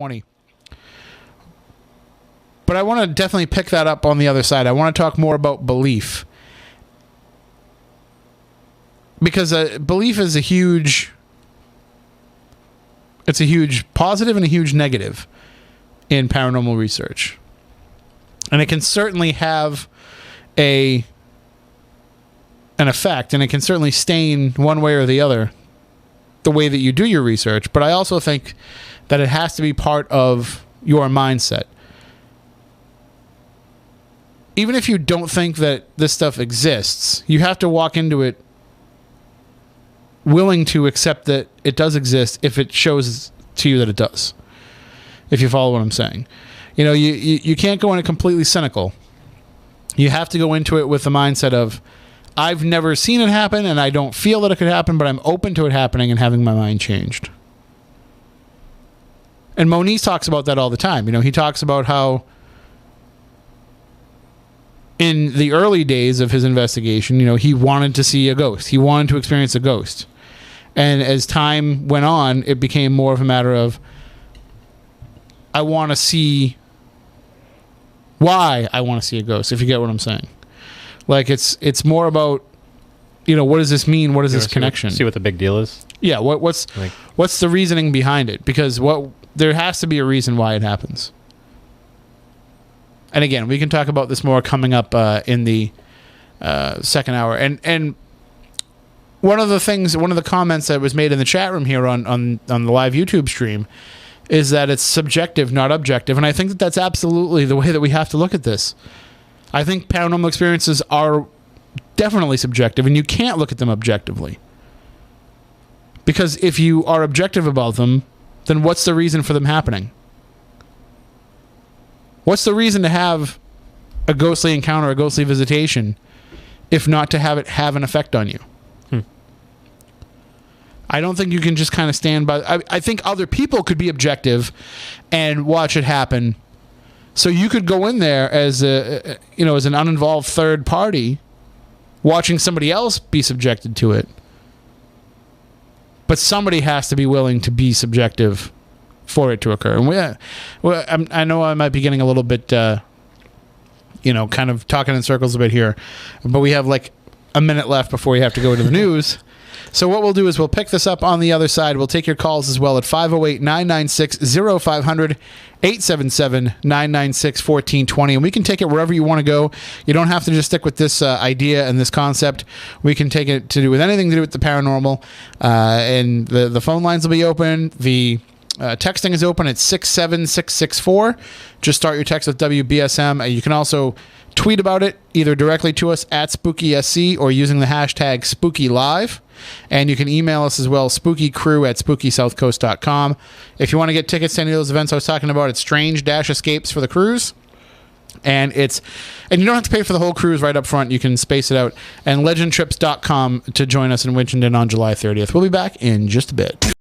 20. But I want to definitely pick that up on the other side. I want to talk more about belief. Because belief is a huge positive and a huge negative in paranormal research. And it can certainly have an effect, and it can certainly stain one way or the other the way that you do your research. But I also think that it has to be part of your mindset. Even if you don't think that this stuff exists, you have to walk into it willing to accept that it does exist if it shows to you that it does. If you follow what I'm saying. You know, you can't go in it completely cynical. You have to go into it with the mindset of, I've never seen it happen and I don't feel that it could happen, but I'm open to it happening and having my mind changed. And Moniz talks about that all the time. You know, he talks about how in the early days of his investigation, you know, he wanted to see a ghost. He wanted to experience a ghost. And as time went on, it became more of a matter of, I want to see why I want to see a ghost, if you get what I'm saying. Like, it's more about, you know, what does this mean? What is this connection? See what the big deal is? Yeah, what's the reasoning behind it? Because there has to be a reason why it happens. And again, we can talk about this more coming up in the second hour. And one of the comments that was made in the chat room here on the live YouTube stream is that it's subjective, not objective. And I think that that's absolutely the way that we have to look at this. I think paranormal experiences are definitely subjective, and you can't look at them objectively. Because if you are objective about them, then what's the reason for them happening? What's the reason to have a ghostly encounter, a ghostly visitation, if not to have it have an effect on you? I don't think you can just kind of stand by. I think other people could be objective and watch it happen. So you could go in there as as an uninvolved third party, watching somebody else be subjected to it. But somebody has to be willing to be subjective for it to occur. And I know I might be getting a little bit, kind of talking in circles a bit here, but we have like a minute left before we have to go to the news. So what we'll do is we'll pick this up on the other side. We'll take your calls as well at 508-996-0500, 877-996-1420. And we can take it wherever you want to go. You don't have to just stick with this idea and this concept. We can take it to do with anything to do with the paranormal. And the phone lines will be open. The texting is open at 67664. Just start your text with WBSM. You can also tweet about it either directly to us at SpookySC or using the hashtag SpookyLive. And you can email us as well, spookycrew@SpookySouthcoast.com. If you want to get tickets to any of those events I was talking about, it's Strange-Escapes for the cruise. And you don't have to pay for the whole cruise right up front. You can space it out. And legendtrips.com to join us in Winchendon on July 30th. We'll be back in just a bit.